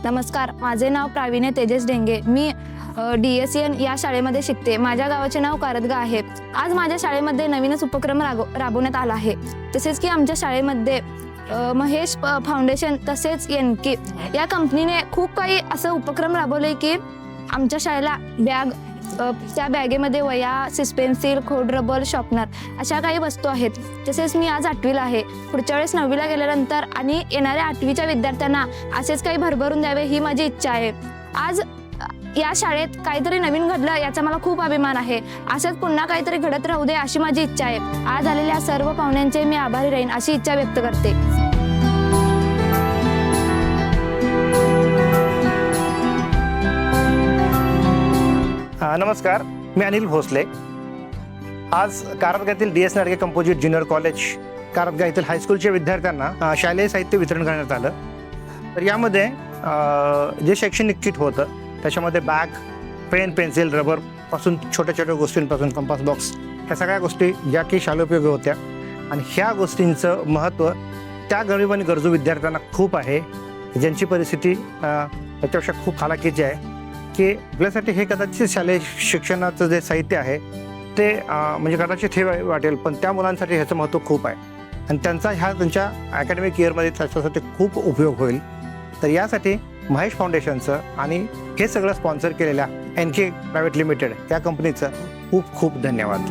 नमस्कार, माझे नाव प्रावीण्य तेजस डेंगे. मी DSN या शाळेमध्ये शिकते. माझ्या गावाचे नाव कारदगा आहे. आज माझ्या शाळेमध्ये नवीनच उपक्रम राबवण्यात आला आहे. तसेच की आमच्या शाळेमध्ये महेश फाउंडेशन तसेच NK या कंपनीने खूप काही असं उपक्रम राबवले की आमच्या शाळेला बॅग, त्या बॅगेमध्ये वह्या, सिस्पेन्सिल, खोड रबर, शॉर्पनर अशा काही वस्तू आहेत. तसेच मी आज 8वीला आहे. पुढच्या वेळेस 9वीला गेल्यानंतर आणि येणाऱ्या 8वीच्या विद्यार्थ्यांना असेच काही भरभरून द्यावे ही माझी इच्छा आहे. आज या शाळेत काहीतरी नवीन घडलं याचा मला खूप अभिमान आहे. असंच पुन्हा काहीतरी घडत राहू दे अशी माझी इच्छा आहे. आज आलेल्या सर्व पाहुण्यांचे मी आभारी राहीन अशी इच्छा व्यक्त करते. नमस्कार, मी अनिल भोसले. आज कारदगा येथील DS Nadge composite junior college Kardaga येथील हायस्कूलच्या विद्यार्थ्यांना शालेय साहित्य वितरण करण्यात आलं. तर यामध्ये जे शैक्षणिक किट होतं त्याच्यामध्ये बॅग, पेन, पेन्सिल, रबरपासून छोट्या छोट्या गोष्टींपासून कंपास बॉक्स ह्या सगळ्या गोष्टी ज्या की शालोपयोगी होत्या. आणि ह्या गोष्टींचं महत्त्व त्या गरीब आणि गरजू विद्यार्थ्यांना खूप आहे, ज्यांची परिस्थिती याच्यापेक्षा खूप हालाकीची आहे. की आपल्यासाठी हे कदाचित शालेय शिक्षणाचं जे साहित्य आहे ते म्हणजे कदाचित हे वाटेल, पण त्या मुलांसाठी ह्याचं महत्त्व खूप आहे आणि त्यांच्या अकॅडमिक इयरमध्ये त्याच्यासाठी खूप उपयोग होईल. तर यासाठी महेश फाउंडेशनचं आणि हे सगळं स्पॉन्सर केलेल्या NK प्रायव्हेट लिमिटेड या कंपनीचं खूप खूप धन्यवाद.